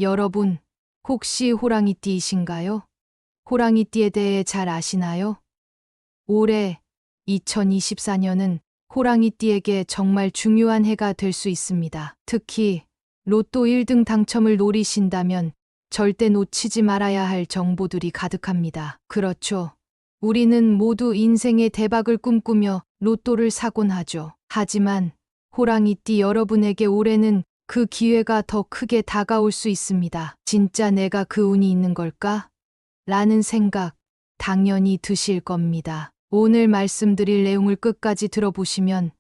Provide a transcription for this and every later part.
여러분, 혹시 호랑이띠이신가요? 호랑이띠에 대해 잘 아시나요? 올해 2024년은 호랑이띠에게 정말 중요한 해가 될 수 있습니다. 특히 로또 1등 당첨을 노리신다면 절대 놓치지 말아야 할 정보들이 가득합니다. 그렇죠. 우리는 모두 인생의 대박을 꿈꾸며 로또를 사곤 하죠. 하지만 호랑이띠 여러분에게 올해는 그 기회가 더 크게 다가올 수 있습니다. 진짜 내가 그 운이 있는 걸까? 라는 생각 당연히 드실 겁니다. 오늘 말씀드릴 내용을 끝까지 들어보시면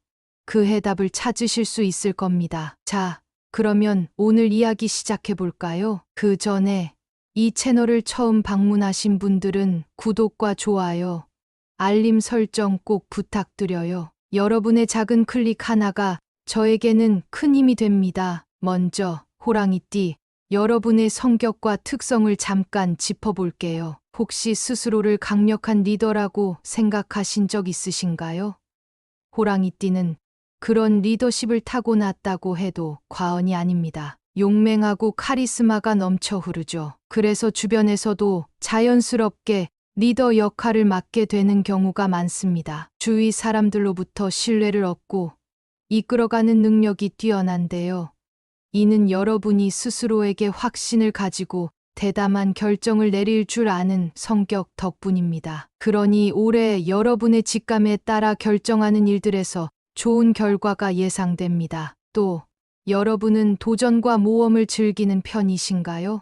그 해답을 찾으실 수 있을 겁니다. 자, 그러면 오늘 이야기 시작해 볼까요? 그 전에 이 채널을 처음 방문하신 분들은 구독과 좋아요, 알림 설정 꼭 부탁드려요. 여러분의 작은 클릭 하나가 저에게는 큰 힘이 됩니다. 먼저 호랑이띠 여러분의 성격과 특성을 잠깐 짚어볼게요. 혹시 스스로를 강력한 리더라고 생각하신 적 있으신가요? 호랑이띠는 그런 리더십을 타고났다고 해도 과언이 아닙니다. 용맹하고 카리스마가 넘쳐 흐르죠. 그래서 주변에서도 자연스럽게 리더 역할을 맡게 되는 경우가 많습니다. 주위 사람들로부터 신뢰를 얻고 이끌어가는 능력이 뛰어난데요. 이는 여러분이 스스로에게 확신을 가지고 대담한 결정을 내릴 줄 아는 성격 덕분입니다. 그러니 올해 여러분의 직감에 따라 결정하는 일들에서 좋은 결과가 예상됩니다. 또 여러분은 도전과 모험을 즐기는 편이신가요?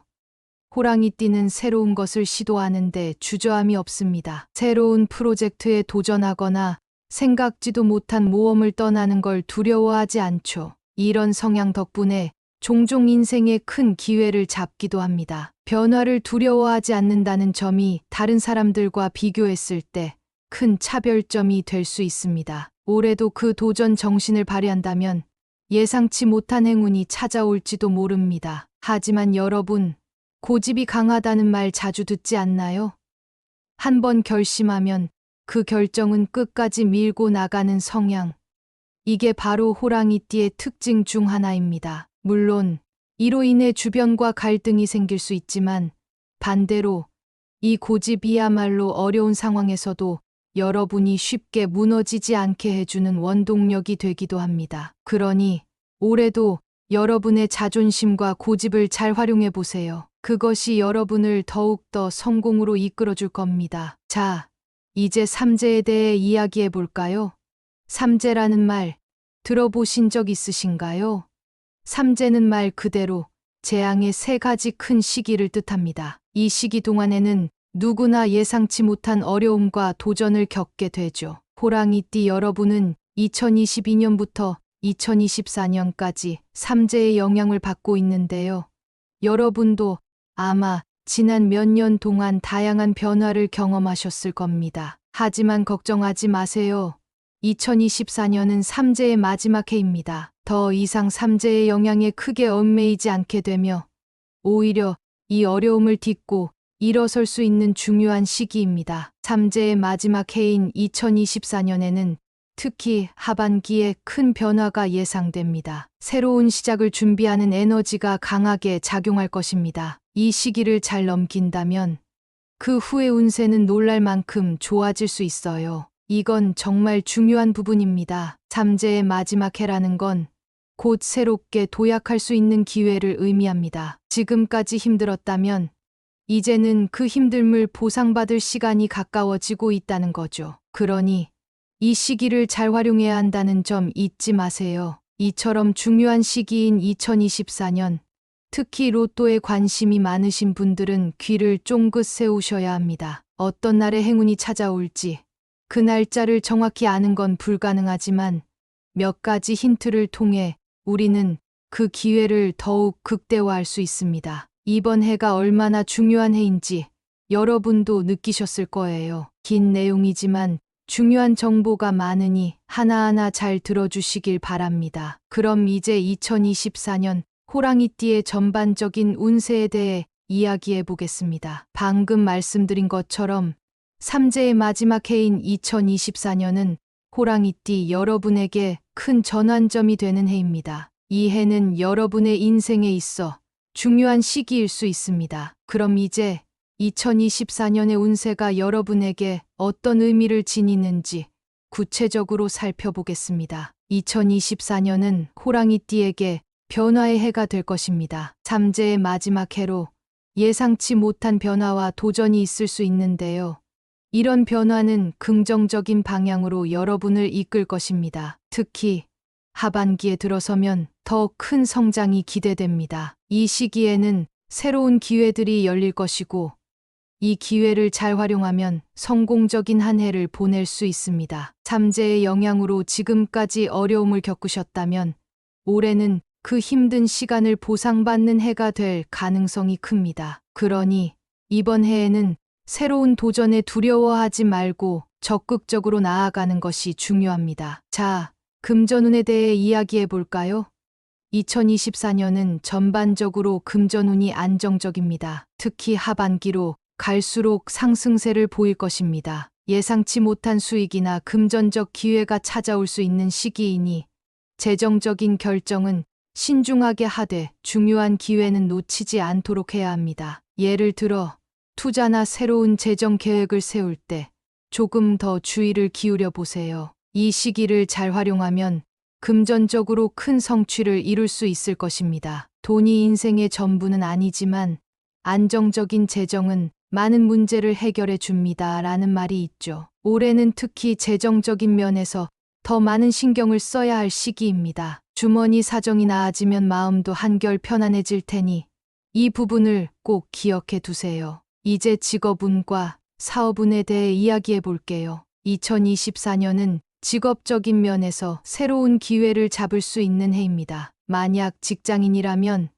호랑이띠는 새로운 것을 시도하는데 주저함이 없습니다. 새로운 프로젝트에 도전하거나 생각지도 못한 모험을 떠나는 걸 두려워하지 않죠. 이런 성향 덕분에 종종 인생의 큰 기회를 잡기도 합니다. 변화를 두려워하지 않는다는 점이 다른 사람들과 비교했을 때 큰 차별점이 될 수 있습니다. 올해도 그 도전 정신을 발휘한다면 예상치 못한 행운이 찾아올지도 모릅니다. 하지만 여러분, 고집이 강하다는 말 자주 듣지 않나요? 한번 결심하면 그 결정은 끝까지 밀고 나가는 성향. 이게 바로 호랑이띠의 특징 중 하나입니다. 물론 이로 인해 주변과 갈등이 생길 수 있지만 반대로 이 고집이야말로 어려운 상황에서도 여러분이 쉽게 무너지지 않게 해주는 원동력이 되기도 합니다. 그러니 올해도 여러분의 자존심과 고집을 잘 활용해 보세요. 그것이 여러분을 더욱더 성공으로 이끌어줄 겁니다. 자, 이제 삼재에 대해 이야기해 볼까요? 삼재라는 말 들어보신 적 있으신가요? 삼재는 말 그대로 재앙의 세 가지 큰 시기를 뜻합니다. 이 시기 동안에는 누구나 예상치 못한 어려움과 도전을 겪게 되죠. 호랑이띠 여러분은 2022년부터 2024년까지 삼재의 영향을 받고 있는데요. 여러분도 아마 지난 몇 년 동안 다양한 변화를 경험하셨을 겁니다. 하지만 걱정하지 마세요. 2024년은 삼재의 마지막 해입니다. 더 이상 삼재의 영향에 크게 얽매이지 않게 되며 오히려 이 어려움을 딛고 일어설 수 있는 중요한 시기입니다. 삼재의 마지막 해인 2024년에는 특히 하반기에 큰 변화가 예상됩니다. 새로운 시작을 준비하는 에너지가 강하게 작용할 것입니다. 이 시기를 잘 넘긴다면 그 후의 운세는 놀랄 만큼 좋아질 수 있어요. 이건 정말 중요한 부분입니다. 삼재의 마지막 해라는 건 곧 새롭게 도약할 수 있는 기회를 의미합니다. 지금까지 힘들었다면 이제는 그 힘듦을 보상받을 시간이 가까워지고 있다는 거죠. 그러니 이 시기를 잘 활용해야 한다는 점 잊지 마세요. 이처럼 중요한 시기인 2024년, 특히 로또에 관심이 많으신 분들은 귀를 쫑긋 세우셔야 합니다. 어떤 날에 행운이 찾아올지 그 날짜를 정확히 아는 건 불가능하지만 몇 가지 힌트를 통해 우리는 그 기회를 더욱 극대화할 수 있습니다. 이번 해가 얼마나 중요한 해인지 여러분도 느끼셨을 거예요. 긴 내용이지만 중요한 정보가 많으니 하나하나 잘 들어주시길 바랍니다. 그럼 이제 2024년 호랑이띠의 전반적인 운세에 대해 이야기해 보겠습니다. 방금 말씀드린 것처럼 삼재의 마지막 해인 2024년은 호랑이띠 여러분에게 큰 전환점이 되는 해입니다. 이 해는 여러분의 인생에 있어 중요한 시기일 수 있습니다. 그럼 이제 2024년의 운세가 여러분에게 어떤 의미를 지니는지 구체적으로 살펴보겠습니다. 2024년은 호랑이띠에게 변화의 해가 될 것입니다. 잠재의 마지막 해로 예상치 못한 변화와 도전이 있을 수 있는데요. 이런 변화는 긍정적인 방향으로 여러분을 이끌 것입니다. 특히 하반기에 들어서면 더 큰 성장이 기대됩니다. 이 시기에는 새로운 기회들이 열릴 것이고 이 기회를 잘 활용하면 성공적인 한 해를 보낼 수 있습니다. 잠재의 영향으로 지금까지 어려움을 겪으셨다면 올해는 그 힘든 시간을 보상받는 해가 될 가능성이 큽니다. 그러니 이번 해에는 새로운 도전에 두려워하지 말고 적극적으로 나아가는 것이 중요합니다. 자, 금전운에 대해 이야기해 볼까요? 2024년은 전반적으로 금전운이 안정적입니다. 특히 하반기로 갈수록 상승세를 보일 것입니다. 예상치 못한 수익이나 금전적 기회가 찾아올 수 있는 시기이니 재정적인 결정은 신중하게 하되 중요한 기회는 놓치지 않도록 해야 합니다. 예를 들어 투자나 새로운 재정 계획을 세울 때 조금 더 주의를 기울여 보세요. 이 시기를 잘 활용하면 금전적으로 큰 성취를 이룰 수 있을 것입니다. 돈이 인생의 전부는 아니지만 안정적인 재정은 많은 문제를 해결해 줍니다. 라는 말이 있죠. 올해는 특히 재정적인 면에서 더 많은 신경을 써야 할 시기입니다. 주머니 사정이 나아지면 마음도 한결 편안해질 테니 이 부분을 꼭 기억해 두세요. 이제 직업운과 사업운에 대해 이야기해 볼게요. 2024년은 직업적인 면에서 새로운 기회를 잡을 수 있는 해입니다. 만약 직장인이라면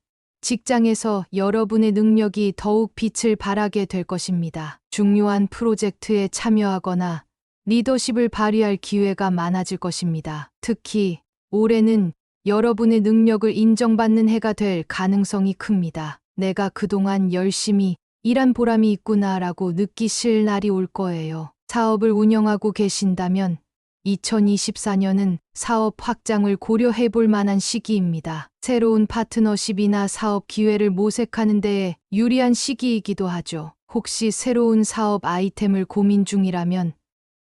직장에서 여러분의 능력이 더욱 빛을 발하게 될 것입니다. 중요한 프로젝트에 참여하거나 리더십을 발휘할 기회가 많아질 것입니다. 특히 올해는 여러분의 능력을 인정받는 해가 될 가능성이 큽니다. 내가 그동안 열심히 일한 보람이 있구나라고 느끼실 날이 올 거예요. 사업을 운영하고 계신다면 2024년은 사업 확장을 고려해 볼 만한 시기입니다. 새로운 파트너십이나 사업 기회를 모색하는 데에 유리한 시기이기도 하죠. 혹시 새로운 사업 아이템을 고민 중이라면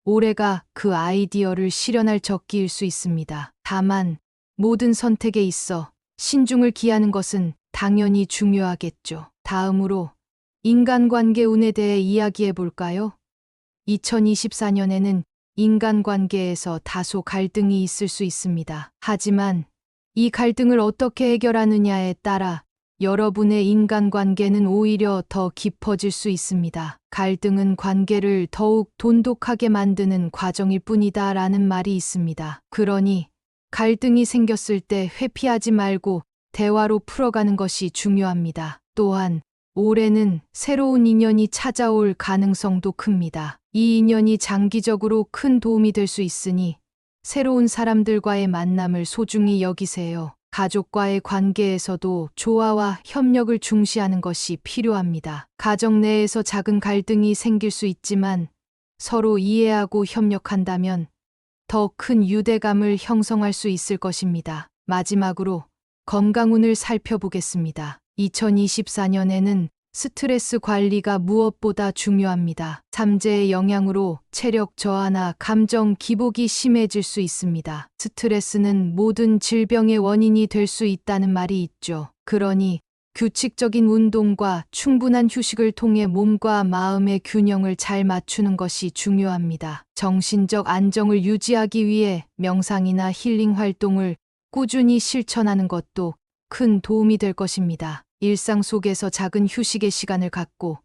올해가 그 아이디어를 실현할 적기일 수 있습니다. 다만 모든 선택에 있어 신중을 기하는 것은 당연히 중요하겠죠. 다음으로 인간관계 운에 대해 이야기해 볼까요? 2024년에는 인간관계에서 다소 갈등이 있을 수 있습니다. 하지만 이 갈등을 어떻게 해결하느냐에 따라 여러분의 인간관계는 오히려 더 깊어질 수 있습니다. 갈등은 관계를 더욱 돈독하게 만드는 과정일 뿐이다 라는 말이 있습니다. 그러니 갈등이 생겼을 때 회피하지 말고 대화로 풀어가는 것이 중요합니다. 또한 올해는 새로운 인연이 찾아올 가능성도 큽니다. 이 인연이 장기적으로 큰 도움이 될 수 있으니 새로운 사람들과의 만남을 소중히 여기세요. 가족과의 관계에서도 조화와 협력을 중시하는 것이 필요합니다. 가정 내에서 작은 갈등이 생길 수 있지만 서로 이해하고 협력한다면 더 큰 유대감을 형성할 수 있을 것입니다. 마지막으로 건강운을 살펴보겠습니다. 2024년에는 스트레스 관리가 무엇보다 중요합니다. 잠재의 영향으로 체력 저하나 감정 기복이 심해질 수 있습니다. 스트레스는 모든 질병의 원인이 될 수 있다는 말이 있죠. 그러니 규칙적인 운동과 충분한 휴식을 통해 몸과 마음의 균형을 잘 맞추는 것이 중요합니다. 정신적 안정을 유지하기 위해 명상이나 힐링 활동을 꾸준히 실천하는 것도 큰 도움이 될 것입니다. 일상 속에서 작은 휴식의 시간을 갖고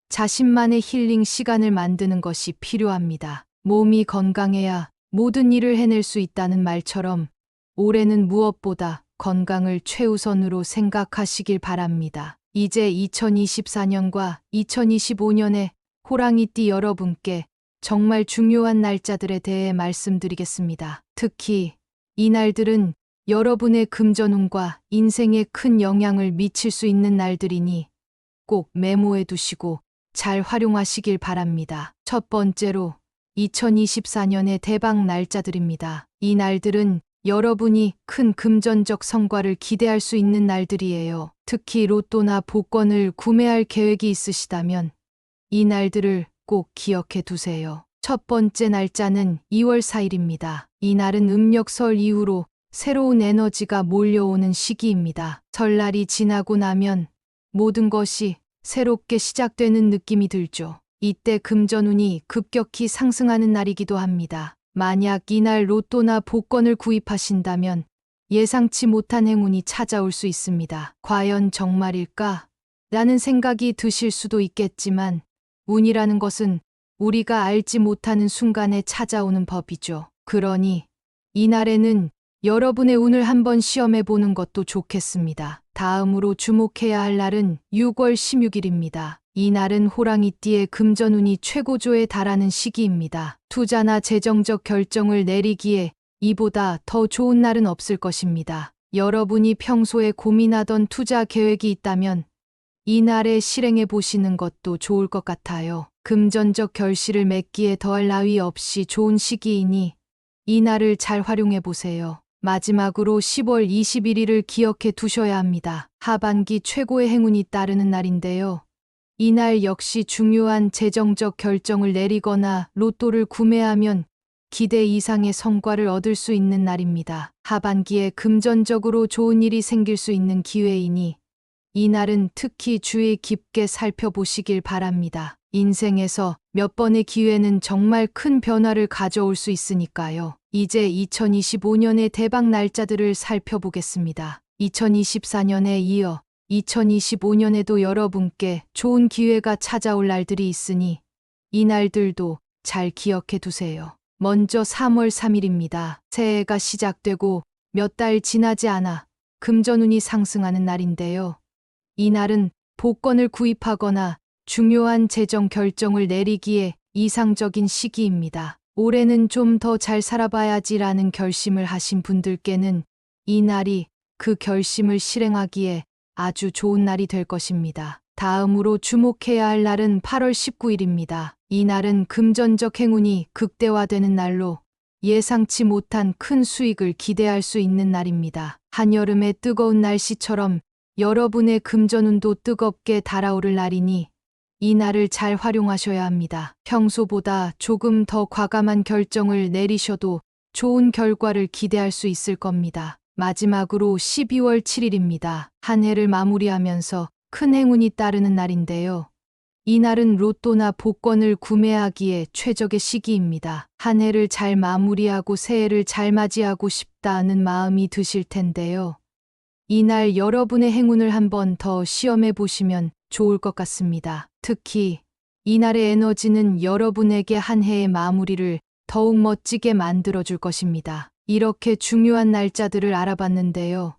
자신만의 힐링 시간을 만드는 것이 필요합니다. 몸이 건강해야 모든 일을 해낼 수 있다는 말처럼 올해는 무엇보다 건강을 최우선으로 생각하시길 바랍니다. 이제 2024년과 2025년의 호랑이띠 여러분께 정말 중요한 날짜들에 대해 말씀드리겠습니다. 특히 이 날들은 여러분의 금전운과 인생에 큰 영향을 미칠 수 있는 날들이니 꼭 메모해 두시고 잘 활용하시길 바랍니다. 첫 번째로 2024년의 대박 날짜들입니다. 이 날들은 여러분이 큰 금전적 성과를 기대할 수 있는 날들이에요. 특히 로또나 복권을 구매할 계획이 있으시다면 이 날들을 꼭 기억해 두세요. 첫 번째 날짜는 2월 4일입니다. 이 날은 음력설 이후로 새로운 에너지가 몰려오는 시기입니다. 설날이 지나고 나면 모든 것이 새롭게 시작되는 느낌이 들죠. 이때 금전운이 급격히 상승하는 날이기도 합니다. 만약 이날 로또나 복권을 구입하신다면 예상치 못한 행운이 찾아올 수 있습니다. 과연 정말일까? 라는 생각이 드실 수도 있겠지만 운이라는 것은 우리가 알지 못하는 순간에 찾아오는 법이죠. 그러니 이날에는 여러분의 운을 한번 시험해 보는 것도 좋겠습니다. 다음으로 주목해야 할 날은 6월 16일입니다. 이 날은 호랑이띠의 금전운이 최고조에 달하는 시기입니다. 투자나 재정적 결정을 내리기에 이보다 더 좋은 날은 없을 것입니다. 여러분이 평소에 고민하던 투자 계획이 있다면 이 날에 실행해 보시는 것도 좋을 것 같아요. 금전적 결실을 맺기에 더할 나위 없이 좋은 시기이니 이 날을 잘 활용해 보세요. 마지막으로 10월 21일을 기억해 두셔야 합니다. 하반기 최고의 행운이 따르는 날인데요. 이날 역시 중요한 재정적 결정을 내리거나 로또를 구매하면 기대 이상의 성과를 얻을 수 있는 날입니다. 하반기에 금전적으로 좋은 일이 생길 수 있는 기회이니 이 날은 특히 주의 깊게 살펴보시길 바랍니다. 인생에서 몇 번의 기회는 정말 큰 변화를 가져올 수 있으니까요. 이제 2025년의 대박 날짜들을 살펴보겠습니다. 2024년에 이어 2025년에도 여러분께 좋은 기회가 찾아올 날들이 있으니 이 날들도 잘 기억해 두세요. 먼저 3월 3일입니다. 새해가 시작되고 몇 달 지나지 않아 금전운이 상승하는 날인데요. 이 날은 복권을 구입하거나 중요한 재정 결정을 내리기에 이상적인 시기입니다. 올해는 좀 더 잘 살아봐야지라는 결심을 하신 분들께는 이 날이 그 결심을 실행하기에 아주 좋은 날이 될 것입니다. 다음으로 주목해야 할 날은 8월 19일입니다. 이 날은 금전적 행운이 극대화되는 날로 예상치 못한 큰 수익을 기대할 수 있는 날입니다. 한여름의 뜨거운 날씨처럼 여러분의 금전운도 뜨겁게 달아오를 날이니 이 날을 잘 활용하셔야 합니다. 평소보다 조금 더 과감한 결정을 내리셔도 좋은 결과를 기대할 수 있을 겁니다. 마지막으로 12월 7일입니다. 한 해를 마무리하면서 큰 행운이 따르는 날인데요. 이 날은 로또나 복권을 구매하기에 최적의 시기입니다. 한 해를 잘 마무리하고 새해를 잘 맞이하고 싶다는 마음이 드실 텐데요. 이 날 여러분의 행운을 한번 더 시험해 보시면 좋을 것 같습니다. 특히 이 날의 에너지는 여러분에게 한 해의 마무리를 더욱 멋지게 만들어줄 것입니다. 이렇게 중요한 날짜들을 알아봤는데요.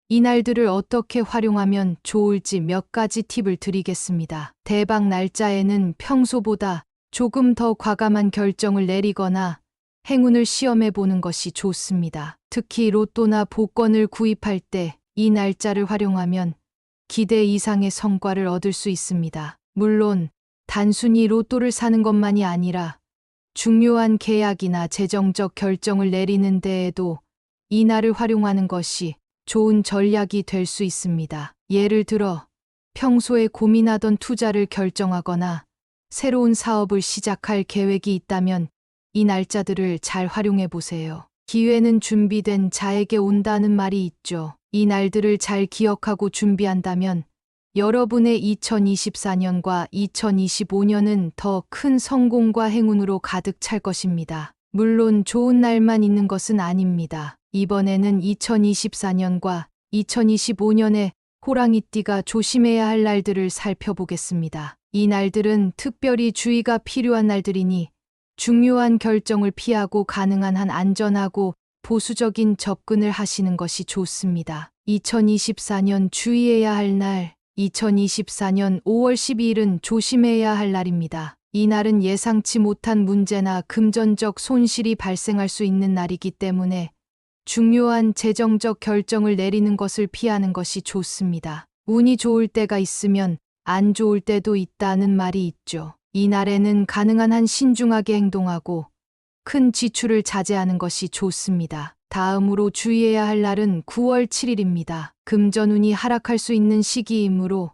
이 날들을 어떻게 활용하면 좋을지 몇 가지 팁을 드리겠습니다. 대박 날짜에는 평소보다 조금 더 과감한 결정을 내리거나 행운을 시험해 보는 것이 좋습니다. 특히 로또나 복권을 구입할 때 이 날짜를 활용하면 기대 이상의 성과를 얻을 수 있습니다. 물론 단순히 로또를 사는 것만이 아니라 중요한 계약이나 재정적 결정을 내리는 데에도 이 날을 활용하는 것이 좋은 전략이 될 수 있습니다. 예를 들어 평소에 고민하던 투자를 결정하거나 새로운 사업을 시작할 계획이 있다면 이 날짜들을 잘 활용해 보세요. 기회는 준비된 자에게 온다는 말이 있죠. 이 날들을 잘 기억하고 준비한다면 여러분의 2024년과 2025년은 더 큰 성공과 행운으로 가득 찰 것입니다. 물론 좋은 날만 있는 것은 아닙니다. 이번에는 2024년과 2025년에 호랑이띠가 조심해야 할 날들을 살펴보겠습니다. 이 날들은 특별히 주의가 필요한 날들이니 중요한 결정을 피하고 가능한 한 안전하고 보수적인 접근을 하시는 것이 좋습니다. 2024년 주의해야 할 날, 2024년 5월 12일은 조심해야 할 날입니다. 이 날은 예상치 못한 문제나 금전적 손실이 발생할 수 있는 날이기 때문에 중요한 재정적 결정을 내리는 것을 피하는 것이 좋습니다. 운이 좋을 때가 있으면 안 좋을 때도 있다는 말이 있죠. 이 날에는 가능한 한 신중하게 행동하고 큰 지출을 자제하는 것이 좋습니다. 다음으로 주의해야 할 날은 9월 7일입니다. 금전운이 하락할 수 있는 시기이므로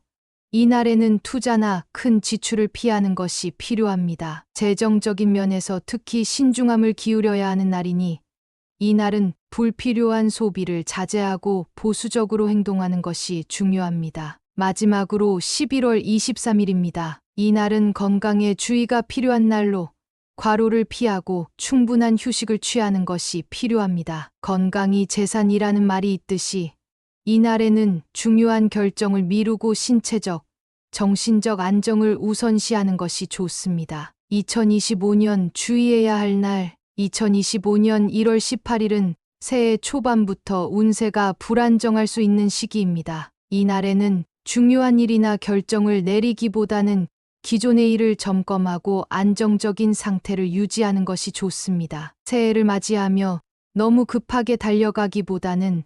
이날에는 투자나 큰 지출을 피하는 것이 필요합니다. 재정적인 면에서 특히 신중함을 기울여야 하는 날이니 이날은 불필요한 소비를 자제하고 보수적으로 행동하는 것이 중요합니다. 마지막으로 11월 23일입니다. 이날은 건강에 주의가 필요한 날로 과로를 피하고 충분한 휴식을 취하는 것이 필요합니다. 건강이 재산이라는 말이 있듯이 이날에는 중요한 결정을 미루고 신체적, 정신적 안정을 우선시하는 것이 좋습니다. 2025년 주의해야 할 날, 2025년 1월 18일은 새해 초반부터 운세가 불안정할 수 있는 시기입니다. 이날에는 중요한 일이나 결정을 내리기보다는 기존의 일을 점검하고 안정적인 상태를 유지하는 것이 좋습니다. 새해를 맞이하며 너무 급하게 달려가기보다는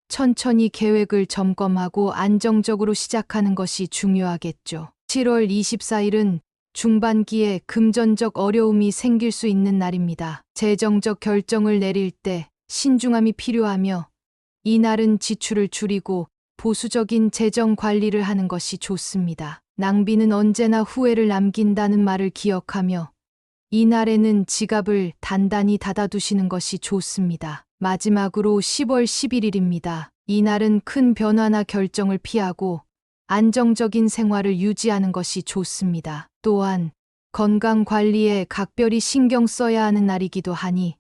천천히 계획을 점검하고 안정적으로 시작하는 것이 중요하겠죠. 7월 24일은 중반기에 금전적 어려움이 생길 수 있는 날입니다. 재정적 결정을 내릴 때 신중함이 필요하며 이날은 지출을 줄이고 보수적인 재정 관리를 하는 것이 좋습니다. 낭비는 언제나 후회를 남긴다는 말을 기억하며 이날에는 지갑을 단단히 닫아두시는 것이 좋습니다. 마지막으로 10월 11일입니다. 이날은 큰 변화나 결정을 피하고 안정적인 생활을 유지하는 것이 좋습니다. 또한 건강 관리에 각별히 신경 써야 하는 날이기도 하니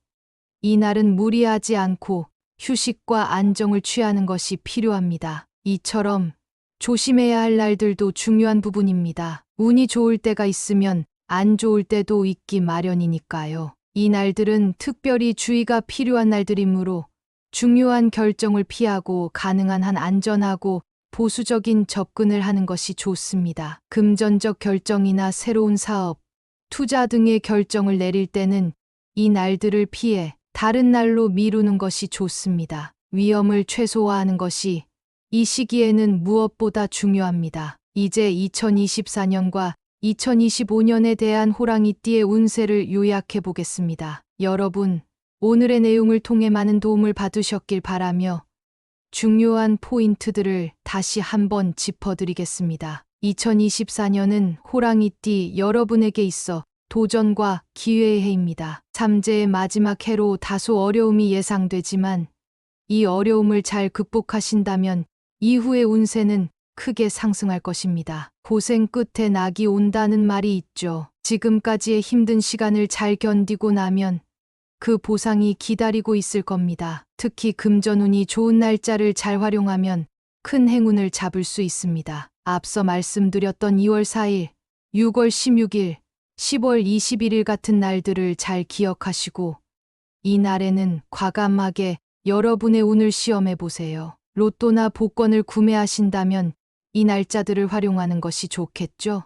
이날은 무리하지 않고 휴식과 안정을 취하는 것이 필요합니다. 이처럼 조심해야 할 날들도 중요한 부분입니다. 운이 좋을 때가 있으면 안 좋을 때도 있기 마련이니까요. 이 날들은 특별히 주의가 필요한 날들이므로 중요한 결정을 피하고 가능한 한 안전하고 보수적인 접근을 하는 것이 좋습니다. 금전적 결정이나 새로운 사업, 투자 등의 결정을 내릴 때는 이 날들을 피해 다른 날로 미루는 것이 좋습니다. 위험을 최소화하는 것이 이 시기에는 무엇보다 중요합니다. 이제 2024년과 2025년에 대한 호랑이띠의 운세를 요약해 보겠습니다. 여러분, 오늘의 내용을 통해 많은 도움을 받으셨길 바라며 중요한 포인트들을 다시 한번 짚어드리겠습니다. 2024년은 호랑이띠 여러분에게 있어 도전과 기회의 해입니다. 삼재의 마지막 해로 다소 어려움이 예상되지만 이 어려움을 잘 극복하신다면 이후의 운세는 크게 상승할 것입니다. 고생 끝에 낙이 온다는 말이 있죠. 지금까지의 힘든 시간을 잘 견디고 나면 그 보상이 기다리고 있을 겁니다. 특히 금전운이 좋은 날짜를 잘 활용하면 큰 행운을 잡을 수 있습니다. 앞서 말씀드렸던 2월 4일, 6월 16일, 10월 21일 같은 날들을 잘 기억하시고 이 날에는 과감하게 여러분의 운을 시험해 보세요. 로또나 복권을 구매하신다면 이 날짜들을 활용하는 것이 좋겠죠?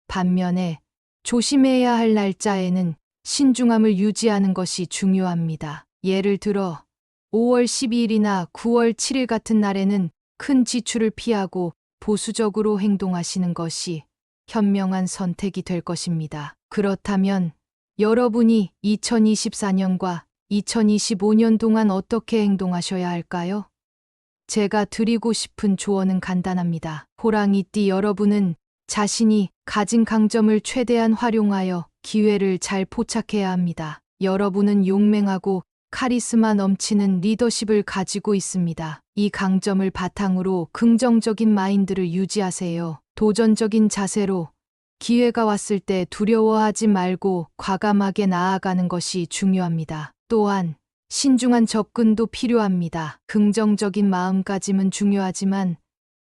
반면에 조심해야 할 날짜에는 신중함을 유지하는 것이 중요합니다. 예를 들어 5월 12일이나 9월 7일 같은 날에는 큰 지출을 피하고 보수적으로 행동하시는 것이 현명한 선택이 될 것입니다. 그렇다면 여러분이 2024년과 2025년 동안 어떻게 행동하셔야 할까요? 제가 드리고 싶은 조언은 간단합니다. 호랑이띠 여러분은 자신이 가진 강점을 최대한 활용하여 기회를 잘 포착해야 합니다. 여러분은 용맹하고 카리스마 넘치는 리더십을 가지고 있습니다. 이 강점을 바탕으로 긍정적인 마인드를 유지하세요. 도전적인 자세로 기회가 왔을 때 두려워하지 말고 과감하게 나아가는 것이 중요합니다. 또한 신중한 접근도 필요합니다. 긍정적인 마음가짐은 중요하지만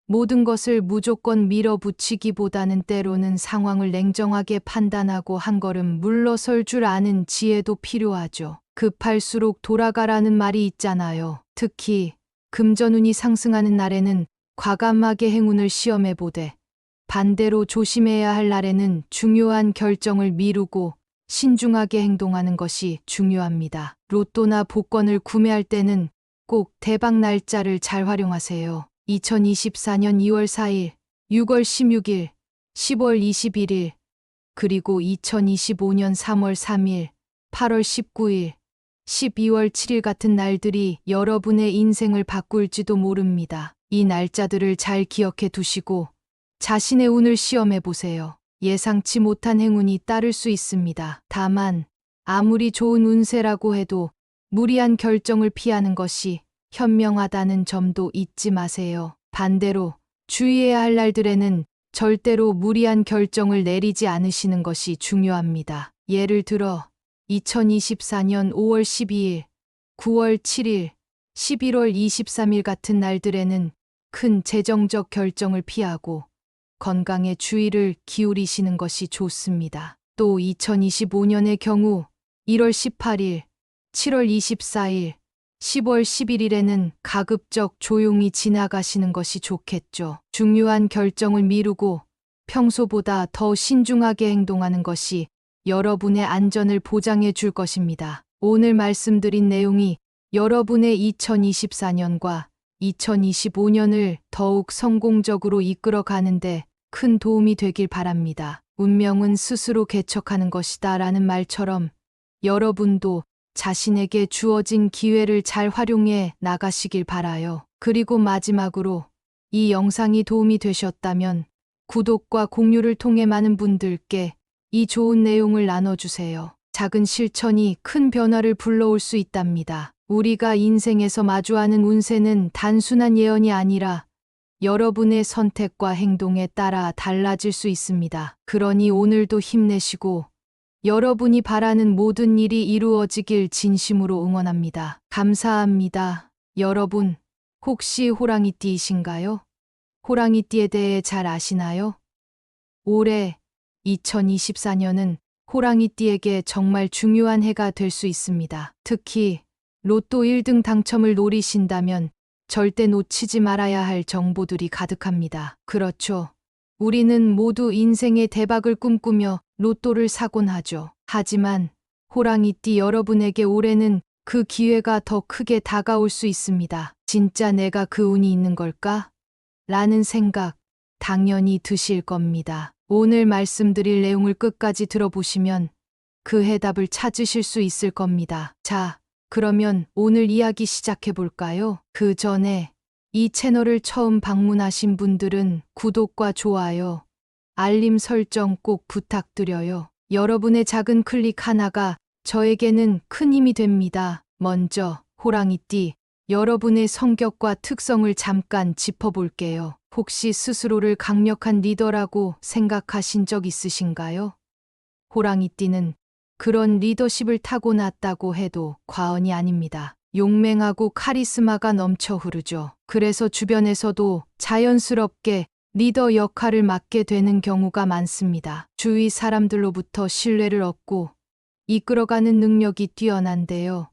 모든 것을 무조건 밀어붙이기보다는 때로는 상황을 냉정하게 판단하고 한 걸음 물러설 줄 아는 지혜도 필요하죠. 급할수록 돌아가라는 말이 있잖아요. 특히 금전운이 상승하는 날에는 과감하게 행운을 시험해 보되 반대로 조심해야 할 날에는 중요한 결정을 미루고 신중하게 행동하는 것이 중요합니다. 로또나 복권을 구매할 때는 꼭 대박 날짜를 잘 활용하세요. 2024년 2월 4일, 6월 16일, 10월 21일, 그리고 2025년 3월 3일, 8월 19일, 12월 7일 같은 날들이 여러분의 인생을 바꿀지도 모릅니다. 이 날짜들을 잘 기억해 두시고 자신의 운을 시험해 보세요. 예상치 못한 행운이 따를 수 있습니다. 다만 아무리 좋은 운세라고 해도 무리한 결정을 피하는 것이 현명하다는 점도 잊지 마세요. 반대로 주의해야 할 날들에는 절대로 무리한 결정을 내리지 않으시는 것이 중요합니다. 예를 들어 2024년 5월 12일, 9월 7일, 11월 23일 같은 날들에는 큰 재정적 결정을 피하고 건강에 주의를 기울이시는 것이 좋습니다. 또 2025년의 경우 1월 18일, 7월 24일, 10월 11일에는 가급적 조용히 지나가시는 것이 좋겠죠. 중요한 결정을 미루고 평소보다 더 신중하게 행동하는 것이 여러분의 안전을 보장해 줄 것입니다. 오늘 말씀드린 내용이 여러분의 2024년과 2025년을 더욱 성공적으로 이끌어 가는데 큰 도움이 되길 바랍니다. 운명은 스스로 개척하는 것이다 라는 말처럼 여러분도 자신에게 주어진 기회를 잘 활용해 나가시길 바라요. 그리고 마지막으로 이 영상이 도움이 되셨다면 구독과 공유를 통해 많은 분들께 이 좋은 내용을 나눠주세요. 작은 실천이 큰 변화를 불러올 수 있답니다. 우리가 인생에서 마주하는 운세는 단순한 예언이 아니라 여러분의 선택과 행동에 따라 달라질 수 있습니다. 그러니 오늘도 힘내시고 여러분이 바라는 모든 일이 이루어지길 진심으로 응원합니다. 감사합니다. 여러분, 혹시 호랑이띠이신가요? 호랑이띠에 대해 잘 아시나요? 올해 2024년은 호랑이띠에게 정말 중요한 해가 될 수 있습니다. 특히 로또 1등 당첨을 노리신다면 절대 놓치지 말아야 할 정보들이 가득합니다. 그렇죠. 우리는 모두 인생의 대박을 꿈꾸며 로또를 사곤 하죠. 하지만 호랑이띠 여러분에게 올해는 그 기회가 더 크게 다가올 수 있습니다. 진짜 내가 그 운이 있는 걸까? 라는 생각 당연히 드실 겁니다. 오늘 말씀드릴 내용을 끝까지 들어보시면 그 해답을 찾으실 수 있을 겁니다. 자, 그러면 오늘 이야기 시작해 볼까요? 그 전에 이 채널을 처음 방문하신 분들은 구독과 좋아요, 알림 설정 꼭 부탁드려요. 여러분의 작은 클릭 하나가 저에게는 큰 힘이 됩니다. 먼저 호랑이띠, 여러분의 성격과 특성을 잠깐 짚어볼게요. 혹시 스스로를 강력한 리더라고 생각하신 적 있으신가요? 호랑이띠는 그런 리더십을 타고났다고 해도 과언이 아닙니다. 용맹하고 카리스마가 넘쳐 흐르죠. 그래서 주변에서도 자연스럽게 리더 역할을 맡게 되는 경우가 많습니다. 주위 사람들로부터 신뢰를 얻고 이끌어가는 능력이 뛰어난데요.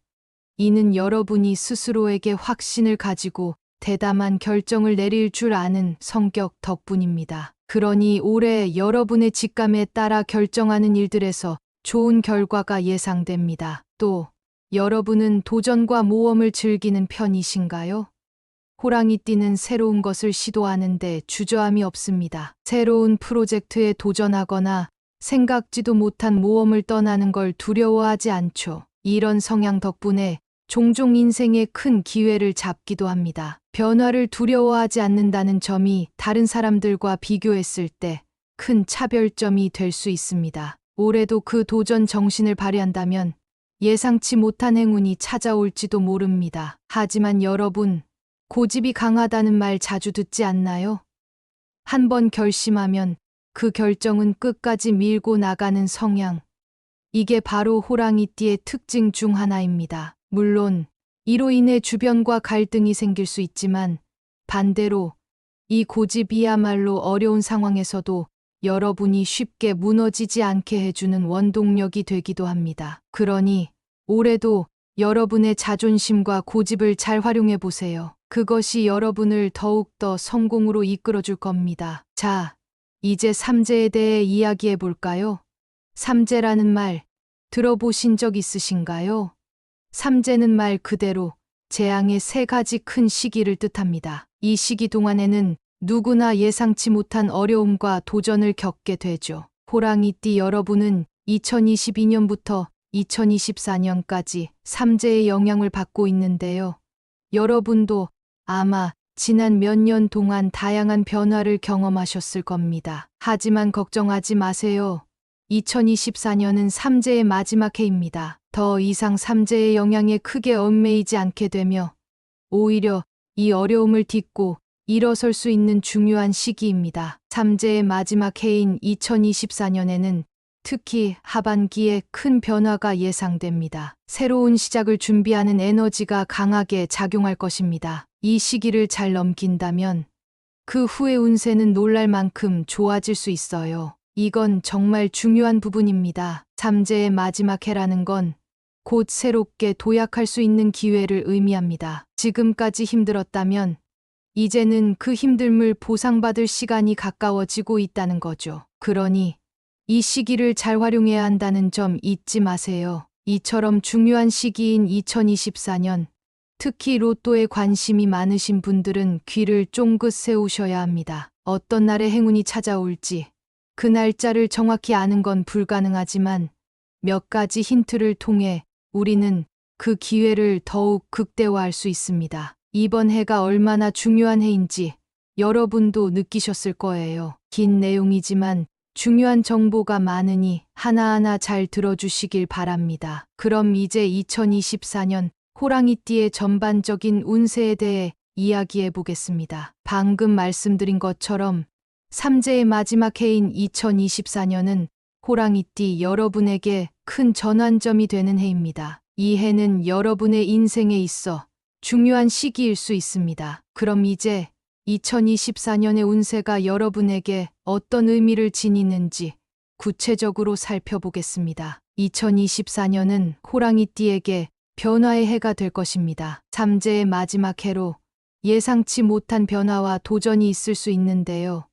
이는 여러분이 스스로에게 확신을 가지고 대담한 결정을 내릴 줄 아는 성격 덕분입니다. 그러니 올해 여러분의 직감에 따라 결정하는 일들에서 좋은 결과가 예상됩니다. 또 여러분은 도전과 모험을 즐기는 편이신가요? 호랑이띠는 새로운 것을 시도하는데 주저함이 없습니다. 새로운 프로젝트에 도전하거나 생각지도 못한 모험을 떠나는 걸 두려워하지 않죠. 이런 성향 덕분에 종종 인생의 큰 기회를 잡기도 합니다. 변화를 두려워하지 않는다는 점이 다른 사람들과 비교했을 때 큰 차별점이 될 수 있습니다. 올해도 그 도전 정신을 발휘한다면 예상치 못한 행운이 찾아올지도 모릅니다. 하지만 여러분, 고집이 강하다는 말 자주 듣지 않나요? 한번 결심하면 그 결정은 끝까지 밀고 나가는 성향. 이게 바로 호랑이띠의 특징 중 하나입니다. 물론 이로 인해 주변과 갈등이 생길 수 있지만 반대로 이 고집이야말로 어려운 상황에서도 여러분이 쉽게 무너지지 않게 해주는 원동력이 되기도 합니다. 그러니 올해도 여러분의 자존심과 고집을 잘 활용해 보세요. 그것이 여러분을 더욱더 성공으로 이끌어줄 겁니다. 자, 이제 삼재에 대해 이야기해 볼까요? 삼재라는 말 들어보신 적 있으신가요? 삼재는 말 그대로 재앙의 세 가지 큰 시기를 뜻합니다. 이 시기 동안에는 누구나 예상치 못한 어려움과 도전을 겪게 되죠. 호랑이띠 여러분은 2022년부터 2024년까지 삼재의 영향을 받고 있는데요. 여러분도 아마 지난 몇 년 동안 다양한 변화를 경험하셨을 겁니다. 하지만 걱정하지 마세요. 2024년은 삼재의 마지막 해입니다. 더 이상 삼재의 영향에 크게 얽매이지 않게 되며 오히려 이 어려움을 딛고 일어설 수 있는 중요한 시기입니다. 삼재의 마지막 해인 2024년에는 특히 하반기에 큰 변화가 예상됩니다. 새로운 시작을 준비하는 에너지가 강하게 작용할 것입니다. 이 시기를 잘 넘긴다면 그 후의 운세는 놀랄 만큼 좋아질 수 있어요. 이건 정말 중요한 부분입니다. 삼재의 마지막 해라는 건 곧 새롭게 도약할 수 있는 기회를 의미합니다. 지금까지 힘들었다면 이제는 그 힘듦을 보상받을 시간이 가까워지고 있다는 거죠. 그러니 이 시기를 잘 활용해야 한다는 점 잊지 마세요. 이처럼 중요한 시기인 2024년, 특히 로또에 관심이 많으신 분들은 귀를 쫑긋 세우셔야 합니다. 어떤 날에 행운이 찾아올지 그 날짜를 정확히 아는 건 불가능하지만 몇 가지 힌트를 통해 우리는 그 기회를 더욱 극대화할 수 있습니다. 이번 해가 얼마나 중요한 해인지 여러분도 느끼셨을 거예요. 긴 내용이지만 중요한 정보가 많으니 하나하나 잘 들어주시길 바랍니다. 그럼 이제 2024년 호랑이띠의 전반적인 운세에 대해 이야기해 보겠습니다. 방금 말씀드린 것처럼 삼재의 마지막 해인 2024년은 호랑이띠 여러분에게 큰 전환점이 되는 해입니다. 이 해는 여러분의 인생에 있어 중요한 시기일 수 있습니다. 그럼 이제 2024년의 운세가 여러분에게 어떤 의미를 지니는지 구체적으로 살펴보겠습니다. 2024년은 호랑이띠에게 변화의 해가 될 것입니다. 삼재의 마지막 해로 예상치 못한 변화와 도전이 있을 수 있는데요.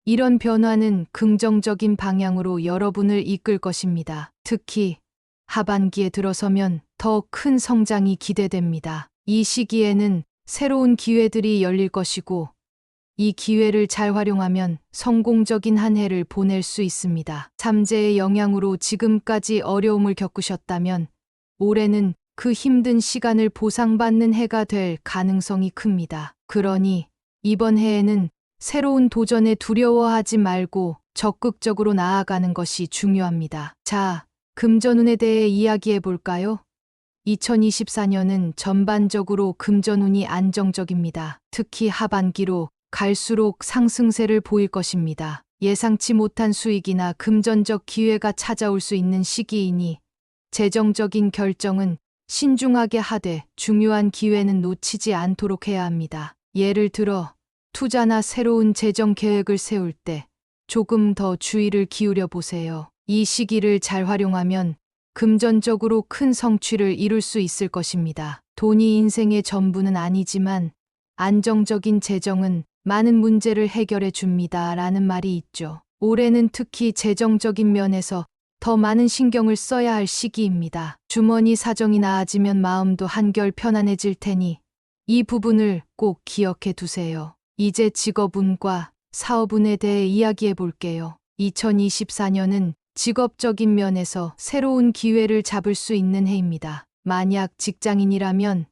이런 변화는 긍정적인 방향으로 여러분을 이끌 것입니다. 특히 하반기에 들어서면 더 큰 성장이 기대됩니다. 이 시기에는 새로운 기회들이 열릴 것이고 이 기회를 잘 활용하면 성공적인 한 해를 보낼 수 있습니다. 삼재의 영향으로 지금까지 어려움을 겪으셨다면 올해는 그 힘든 시간을 보상받는 해가 될 가능성이 큽니다. 그러니 이번 해에는 새로운 도전에 두려워하지 말고 적극적으로 나아가는 것이 중요합니다. 자, 금전운에 대해 이야기해 볼까요? 2024년은 전반적으로 금전운이 안정적입니다. 특히 하반기로 갈수록 상승세를 보일 것입니다. 예상치 못한 수익이나 금전적 기회가 찾아올 수 있는 시기이니 재정적인 결정은 신중하게 하되 중요한 기회는 놓치지 않도록 해야 합니다. 예를 들어 투자나 새로운 재정 계획을 세울 때 조금 더 주의를 기울여 보세요. 이 시기를 잘 활용하면 금전적으로 큰 성취를 이룰 수 있을 것입니다. 돈이 인생의 전부는 아니지만 안정적인 재정은 많은 문제를 해결해 줍니다. 라는 말이 있죠. 올해는 특히 재정적인 면에서 더 많은 신경을 써야 할 시기입니다. 주머니 사정이 나아지면 마음도 한결 편안해질 테니 이 부분을 꼭 기억해 두세요. 이제 직업운과 사업운에 대해 이야기해 볼게요. 2024년은 직업적인 면에서 새로운 기회를 잡을 수 있는 해입니다. 만약 직장인이라면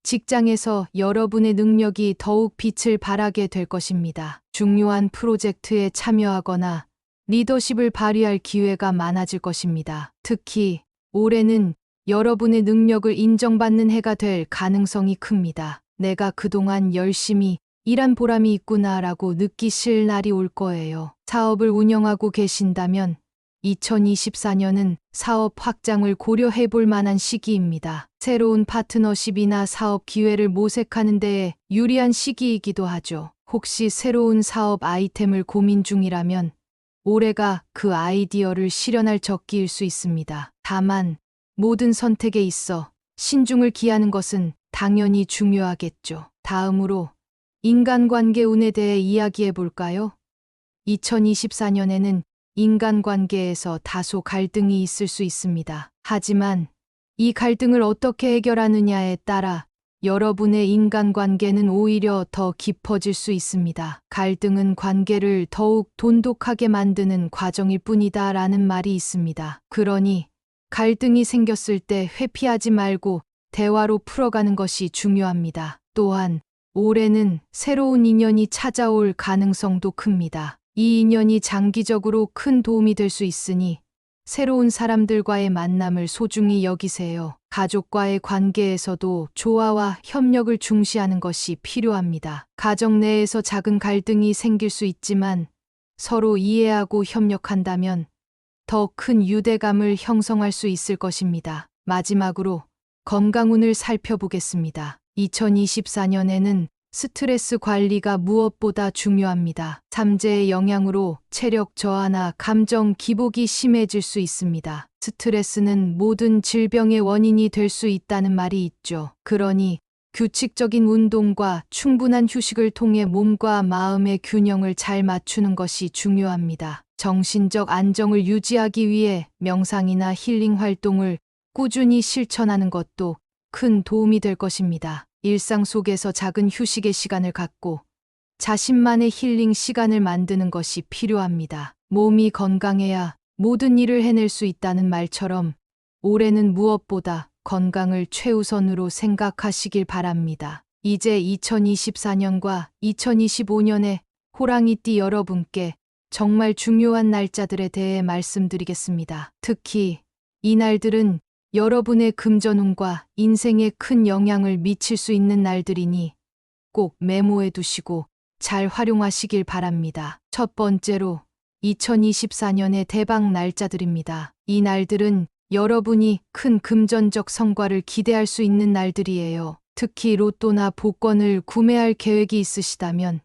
직장에서 여러분의 능력이 더욱 빛을 발하게 될 것입니다. 중요한 프로젝트에 참여하거나 리더십을 발휘할 기회가 많아질 것입니다. 특히 올해는 여러분의 능력을 인정받는 해가 될 가능성이 큽니다. 내가 그동안 열심히 일한 보람이 있구나라고 느끼실 날이 올 거예요. 사업을 운영하고 계신다면 2024년은 사업 확장을 고려해 볼 만한 시기입니다. 새로운 파트너십이나 사업 기회를 모색하는 데에 유리한 시기이기도 하죠. 혹시 새로운 사업 아이템을 고민 중이라면 올해가 그 아이디어를 실현할 적기일 수 있습니다. 다만 모든 선택에 있어 신중을 기하는 것은 당연히 중요하겠죠. 다음으로 인간관계 운에 대해 이야기해 볼까요? 2024년에는 인간관계에서 다소 갈등이 있을 수 있습니다. 하지만 이 갈등을 어떻게 해결하느냐에 따라 여러분의 인간관계는 오히려 더 깊어질 수 있습니다. 갈등은 관계를 더욱 돈독하게 만드는 과정일 뿐이다 라는 말이 있습니다. 그러니 갈등이 생겼을 때 회피하지 말고 대화로 풀어가는 것이 중요합니다. 또한 올해는 새로운 인연이 찾아올 가능성도 큽니다. 이 인연이 장기적으로 큰 도움이 될 수 있으니 새로운 사람들과의 만남을 소중히 여기세요. 가족과의 관계에서도 조화와 협력을 중시하는 것이 필요합니다. 가정 내에서 작은 갈등이 생길 수 있지만 서로 이해하고 협력한다면 더 큰 유대감을 형성할 수 있을 것입니다. 마지막으로 건강운을 살펴보겠습니다. 2024년에는 스트레스 관리가 무엇보다 중요합니다. 삼재의 영향으로 체력 저하나 감정 기복이 심해질 수 있습니다. 스트레스는 모든 질병의 원인이 될 수 있다는 말이 있죠. 그러니 규칙적인 운동과 충분한 휴식을 통해 몸과 마음의 균형을 잘 맞추는 것이 중요합니다. 정신적 안정을 유지하기 위해 명상이나 힐링 활동을 꾸준히 실천하는 것도 큰 도움이 될 것입니다. 일상 속에서 작은 휴식의 시간을 갖고 자신만의 힐링 시간을 만드는 것이 필요합니다. 몸이 건강해야 모든 일을 해낼 수 있다는 말처럼 올해는 무엇보다 건강을 최우선으로 생각하시길 바랍니다. 이제 2024년과 2025년에 호랑이띠 여러분께 정말 중요한 날짜들에 대해 말씀드리겠습니다. 특히 이 날들은 여러분의 금전운과 인생에 큰 영향을 미칠 수 있는 날들이니 꼭 메모해 두시고 잘 활용하시길 바랍니다. 첫 번째로 2024년의 대박 날짜들입니다. 이 날들은 여러분이 큰 금전적 성과를 기대할 수 있는 날들이에요. 특히 로또나 복권을 구매할 계획이 있으시다면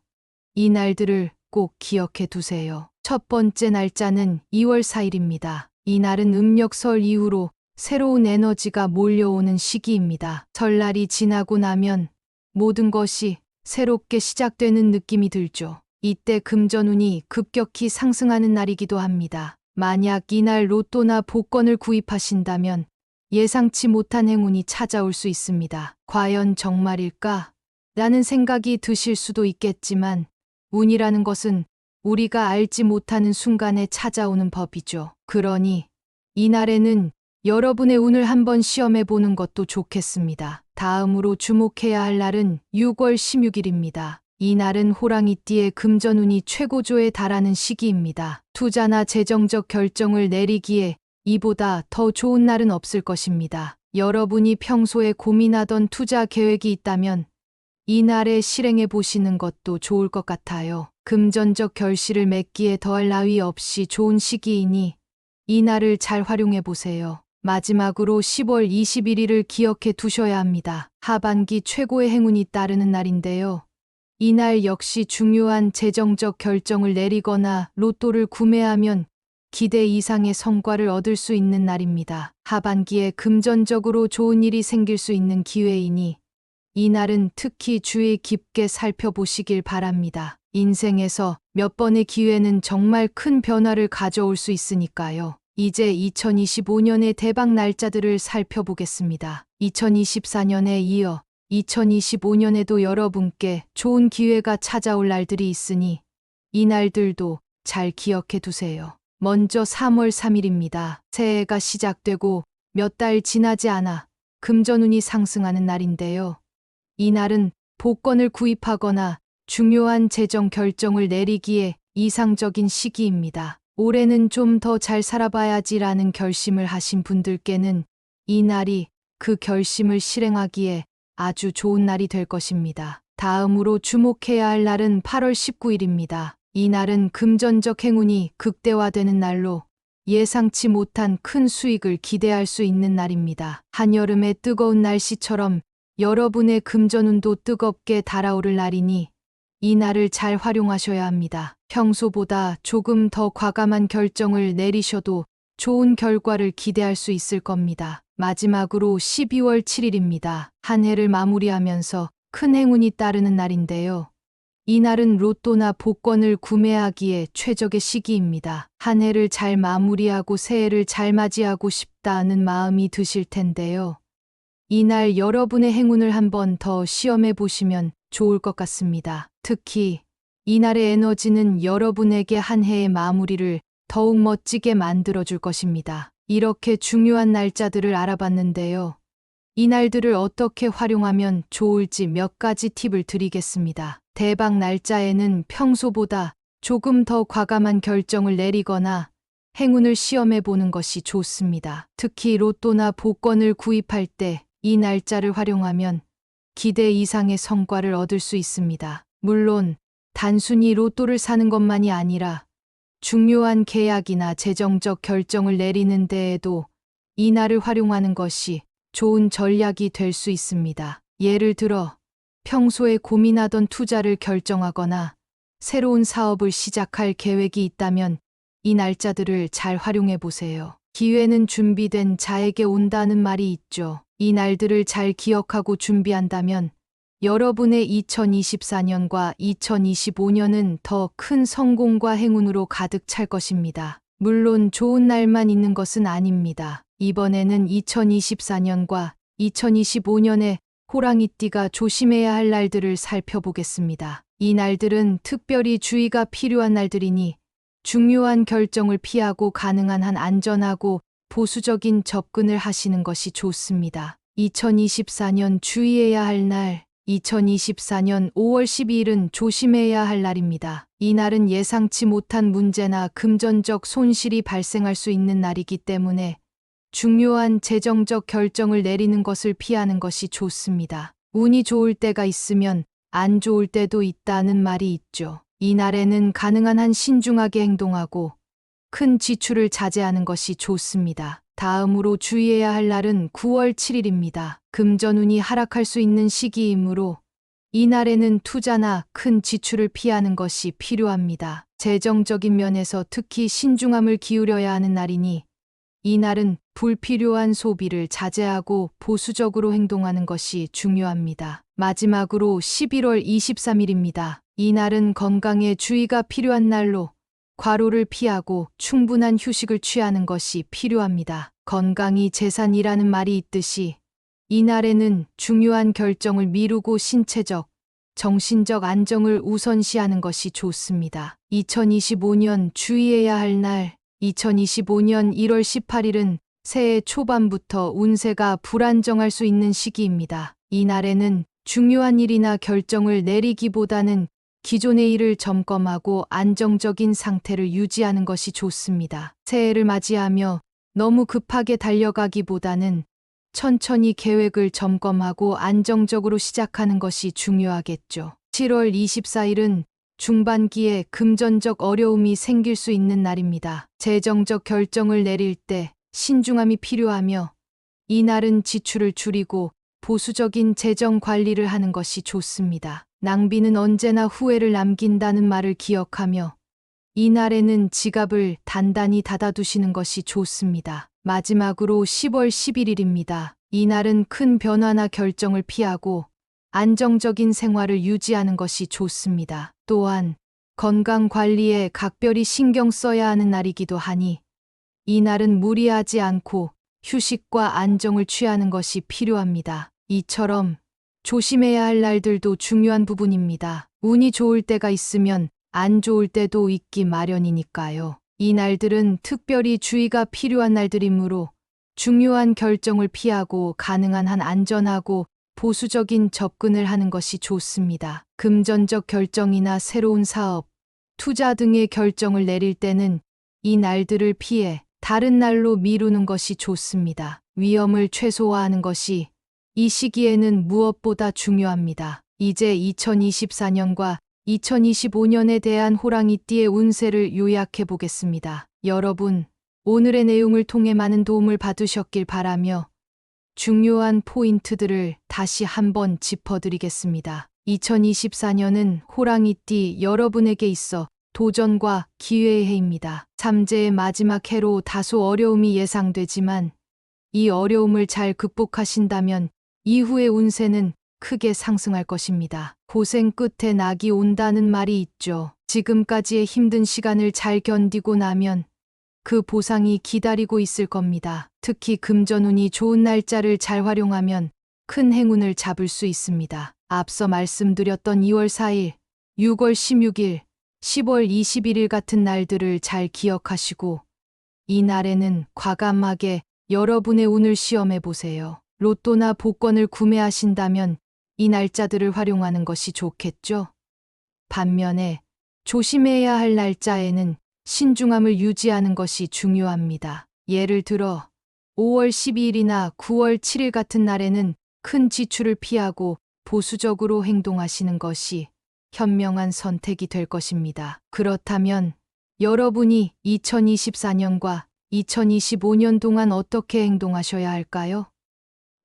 이 날들을 꼭 기억해 두세요. 첫 번째 날짜는 2월 4일입니다. 이 날은 음력설 이후로 새로운 에너지가 몰려오는 시기입니다. 설날이 지나고 나면 모든 것이 새롭게 시작되는 느낌이 들죠. 이때 금전운이 급격히 상승하는 날이기도 합니다. 만약 이날 로또나 복권을 구입하신다면 예상치 못한 행운이 찾아올 수 있습니다. 과연 정말일까? 라는 생각이 드실 수도 있겠지만 운이라는 것은 우리가 알지 못하는 순간에 찾아오는 법이죠. 그러니 이날에는 여러분의 운을 한번 시험해 보는 것도 좋겠습니다. 다음으로 주목해야 할 날은 6월 16일입니다. 이 날은 호랑이띠의 금전운이 최고조에 달하는 시기입니다. 투자나 재정적 결정을 내리기에 이보다 더 좋은 날은 없을 것입니다. 여러분이 평소에 고민하던 투자 계획이 있다면 이 날에 실행해 보시는 것도 좋을 것 같아요. 금전적 결실을 맺기에 더할 나위 없이 좋은 시기이니 이 날을 잘 활용해 보세요. 마지막으로 10월 21일을 기억해 두셔야 합니다. 하반기 최고의 행운이 따르는 날인데요. 이날 역시 중요한 재정적 결정을 내리거나 로또를 구매하면 기대 이상의 성과를 얻을 수 있는 날입니다. 하반기에 금전적으로 좋은 일이 생길 수 있는 기회이니 이 날은 특히 주의 깊게 살펴보시길 바랍니다. 인생에서 몇 번의 기회는 정말 큰 변화를 가져올 수 있으니까요. 이제 2025년의 대박 날짜들을 살펴보겠습니다. 2024년에 이어 2025년에도 여러분께 좋은 기회가 찾아올 날들이 있으니 이 날들도 잘 기억해 두세요. 먼저 3월 3일입니다. 새해가 시작되고 몇 달 지나지 않아 금전운이 상승하는 날인데요. 이 날은 복권을 구입하거나 중요한 재정 결정을 내리기에 이상적인 시기입니다. 올해는 좀 더 잘 살아봐야지라는 결심을 하신 분들께는 이 날이 그 결심을 실행하기에 아주 좋은 날이 될 것입니다. 다음으로 주목해야 할 날은 8월 19일입니다. 이 날은 금전적 행운이 극대화되는 날로 예상치 못한 큰 수익을 기대할 수 있는 날입니다. 한여름의 뜨거운 날씨처럼 여러분의 금전운도 뜨겁게 달아오를 날이니 이 날을 잘 활용하셔야 합니다. 평소보다 조금 더 과감한 결정을 내리셔도 좋은 결과를 기대할 수 있을 겁니다. 마지막으로 12월 7일입니다. 한 해를 마무리하면서 큰 행운이 따르는 날인데요. 이 날은 로또나 복권을 구매하기에 최적의 시기입니다. 한 해를 잘 마무리하고 새해를 잘 맞이하고 싶다는 마음이 드실 텐데요. 이 날 여러분의 행운을 한번 더 시험해 보시면 좋을 것 같습니다. 특히 이날의 에너지는 여러분에게 한 해의 마무리를 더욱 멋지게 만들어줄 것입니다. 이렇게 중요한 날짜들을 알아봤는데요. 이 날들을 어떻게 활용하면 좋을지 몇 가지 팁을 드리겠습니다. 대박 날짜에는 평소보다 조금 더 과감한 결정을 내리거나 행운을 시험해 보는 것이 좋습니다. 특히 로또나 복권을 구입할 때 이 날짜를 활용하면 기대 이상의 성과를 얻을 수 있습니다. 물론 단순히 로또를 사는 것만이 아니라 중요한 계약이나 재정적 결정을 내리는 데에도 이 날을 활용하는 것이 좋은 전략이 될 수 있습니다. 예를 들어 평소에 고민하던 투자를 결정하거나 새로운 사업을 시작할 계획이 있다면 이 날짜들을 잘 활용해 보세요. 기회는 준비된 자에게 온다는 말이 있죠. 이 날들을 잘 기억하고 준비한다면 여러분의 2024년과 2025년은 더 큰 성공과 행운으로 가득 찰 것입니다. 물론 좋은 날만 있는 것은 아닙니다. 이번에는 2024년과 2025년에 호랑이띠가 조심해야 할 날들을 살펴보겠습니다. 이 날들은 특별히 주의가 필요한 날들이니 중요한 결정을 피하고 가능한 한 안전하고 보수적인 접근을 하시는 것이 좋습니다. 2024년 주의해야 할 날, 2024년 5월 12일은 조심해야 할 날입니다. 이 날은 예상치 못한 문제나 금전적 손실이 발생할 수 있는 날이기 때문에 중요한 재정적 결정을 내리는 것을 피하는 것이 좋습니다. 운이 좋을 때가 있으면 안 좋을 때도 있다는 말이 있죠. 이 날에는 가능한 한 신중하게 행동하고 큰 지출을 자제하는 것이 좋습니다. 다음으로 주의해야 할 날은 9월 7일입니다. 금전운이 하락할 수 있는 시기이므로 이 날에는 투자나 큰 지출을 피하는 것이 필요합니다. 재정적인 면에서 특히 신중함을 기울여야 하는 날이니 이 날은 불필요한 소비를 자제하고 보수적으로 행동하는 것이 중요합니다. 마지막으로 11월 23일입니다. 이 날은 건강에 주의가 필요한 날로 과로를 피하고 충분한 휴식을 취하는 것이 필요합니다. 건강이 재산이라는 말이 있듯이 이 날에는 중요한 결정을 미루고 신체적, 정신적 안정을 우선시하는 것이 좋습니다. 2025년 주의해야 할 날, 2025년 1월 18일은 새해 초반부터 운세가 불안정할 수 있는 시기입니다. 이 날에는 중요한 일이나 결정을 내리기보다는 기존의 일을 점검하고 안정적인 상태를 유지하는 것이 좋습니다. 새해를 맞이하며 너무 급하게 달려가기보다는 천천히 계획을 점검하고 안정적으로 시작하는 것이 중요하겠죠. 7월 24일은 중반기에 금전적 어려움이 생길 수 있는 날입니다. 재정적 결정을 내릴 때 신중함이 필요하며 이 날은 지출을 줄이고 보수적인 재정 관리를 하는 것이 좋습니다. 낭비는 언제나 후회를 남긴다는 말을 기억하며 이 날에는 지갑을 단단히 닫아두시는 것이 좋습니다. 마지막으로 10월 11일입니다. 이 날은 큰 변화나 결정을 피하고 안정적인 생활을 유지하는 것이 좋습니다. 또한 건강 관리에 각별히 신경 써야 하는 날이기도 하니 이 날은 무리하지 않고 휴식과 안정을 취하는 것이 필요합니다. 이처럼 조심해야 할 날들도 중요한 부분입니다. 운이 좋을 때가 있으면 안 좋을 때도 있기 마련이니까요. 이 날들은 특별히 주의가 필요한 날들이므로 중요한 결정을 피하고 가능한 한 안전하고 보수적인 접근을 하는 것이 좋습니다. 금전적 결정이나 새로운 사업, 투자 등의 결정을 내릴 때는 이 날들을 피해 다른 날로 미루는 것이 좋습니다. 위험을 최소화하는 것이 이 시기에는 무엇보다 중요합니다. 이제 2024년과 2025년에 대한 호랑이띠의 운세를 요약해 보겠습니다. 여러분, 오늘의 내용을 통해 많은 도움을 받으셨길 바라며 중요한 포인트들을 다시 한번 짚어드리겠습니다. 2024년은 호랑이띠 여러분에게 있어 도전과 기회의 해입니다. 삼재의 마지막 해로 다소 어려움이 예상되지만 이 어려움을 잘 극복하신다면 이후의 운세는 크게 상승할 것입니다. 고생 끝에 낙이 온다는 말이 있죠. 지금까지의 힘든 시간을 잘 견디고 나면 그 보상이 기다리고 있을 겁니다. 특히 금전운이 좋은 날짜를 잘 활용하면 큰 행운을 잡을 수 있습니다. 앞서 말씀드렸던 2월 4일, 6월 16일, 10월 21일 같은 날들을 잘 기억하시고 이날에는 과감하게 여러분의 운을 시험해 보세요. 로또나 복권을 구매하신다면 이 날짜들을 활용하는 것이 좋겠죠? 반면에 조심해야 할 날짜에는 신중함을 유지하는 것이 중요합니다. 예를 들어 5월 12일이나 9월 7일 같은 날에는 큰 지출을 피하고 보수적으로 행동하시는 것이 현명한 선택이 될 것입니다. 그렇다면 여러분이 2024년과 2025년 동안 어떻게 행동하셔야 할까요?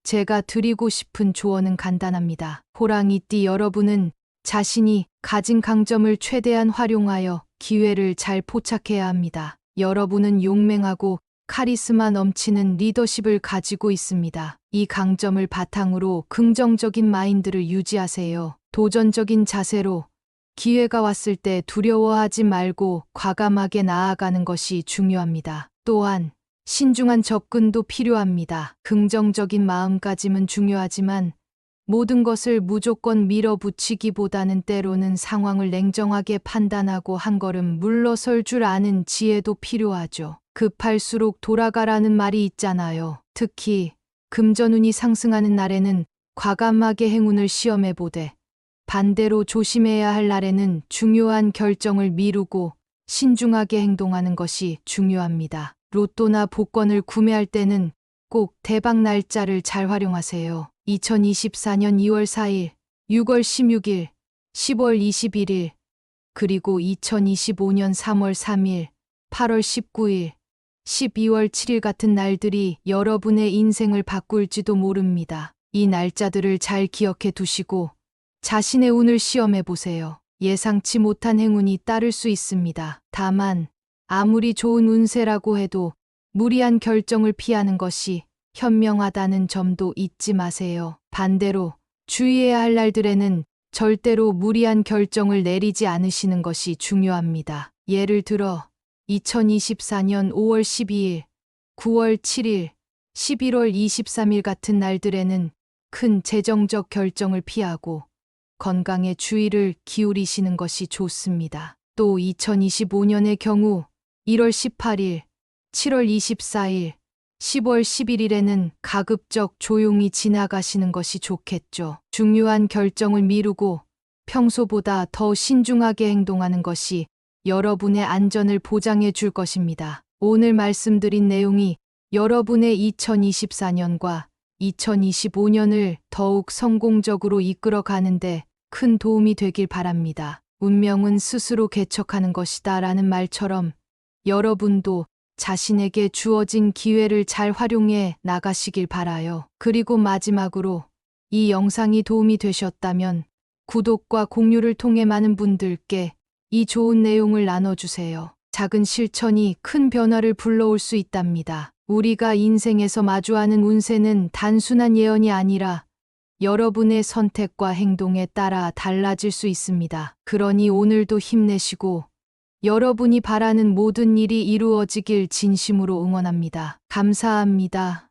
제가 드리고 싶은 조언은 간단합니다. 호랑이띠 여러분은 자신이 가진 강점을 최대한 활용하여 기회를 잘 포착해야 합니다. 여러분은 용맹하고 카리스마 넘치는 리더십을 가지고 있습니다. 이 강점을 바탕으로 긍정적인 마인드를 유지하세요. 도전적인 자세로 기회가 왔을 때 두려워하지 말고 과감하게 나아가는 것이 중요합니다. 또한 신중한 접근도 필요합니다. 긍정적인 마음가짐은 중요하지만 모든 것을 무조건 밀어붙이기보다는 때로는 상황을 냉정하게 판단하고 한 걸음 물러설 줄 아는 지혜도 필요하죠. 급할수록 돌아가라는 말이 있잖아요. 특히 금전운이 상승하는 날에는 과감하게 행운을 시험해 보되 반대로 조심해야 할 날에는 중요한 결정을 미루고 신중하게 행동하는 것이 중요합니다. 로또나 복권을 구매할 때는 꼭 대박 날짜를 잘 활용하세요. 2024년 2월 4일, 6월 16일, 10월 21일, 그리고 2025년 3월 3일, 8월 19일, 12월 7일 같은 날들이 여러분의 인생을 바꿀지도 모릅니다. 이 날짜들을 잘 기억해 두시고 자신의 운을 시험해 보세요. 예상치 못한 행운이 따를 수 있습니다. 다만 아무리 좋은 운세라고 해도 무리한 결정을 피하는 것이 현명하다는 점도 잊지 마세요. 반대로 주의해야 할 날들에는 절대로 무리한 결정을 내리지 않으시는 것이 중요합니다. 예를 들어 2024년 5월 12일, 9월 7일, 11월 23일 같은 날들에는 큰 재정적 결정을 피하고 건강에 주의를 기울이시는 것이 좋습니다. 또 2025년의 경우 1월 18일, 7월 24일, 10월 11일에는 가급적 조용히 지나가시는 것이 좋겠죠. 중요한 결정을 미루고 평소보다 더 신중하게 행동하는 것이 여러분의 안전을 보장해 줄 것입니다. 오늘 말씀드린 내용이 여러분의 2024년과 2025년을 더욱 성공적으로 이끌어 가는데 큰 도움이 되길 바랍니다. 운명은 스스로 개척하는 것이다 라는 말처럼 여러분도 자신에게 주어진 기회를 잘 활용해 나가시길 바라요. 그리고 마지막으로 이 영상이 도움이 되셨다면 구독과 공유를 통해 많은 분들께 이 좋은 내용을 나눠주세요. 작은 실천이 큰 변화를 불러올 수 있답니다. 우리가 인생에서 마주하는 운세는 단순한 예언이 아니라 여러분의 선택과 행동에 따라 달라질 수 있습니다. 그러니 오늘도 힘내시고 여러분이 바라는 모든 일이 이루어지길 진심으로 응원합니다. 감사합니다.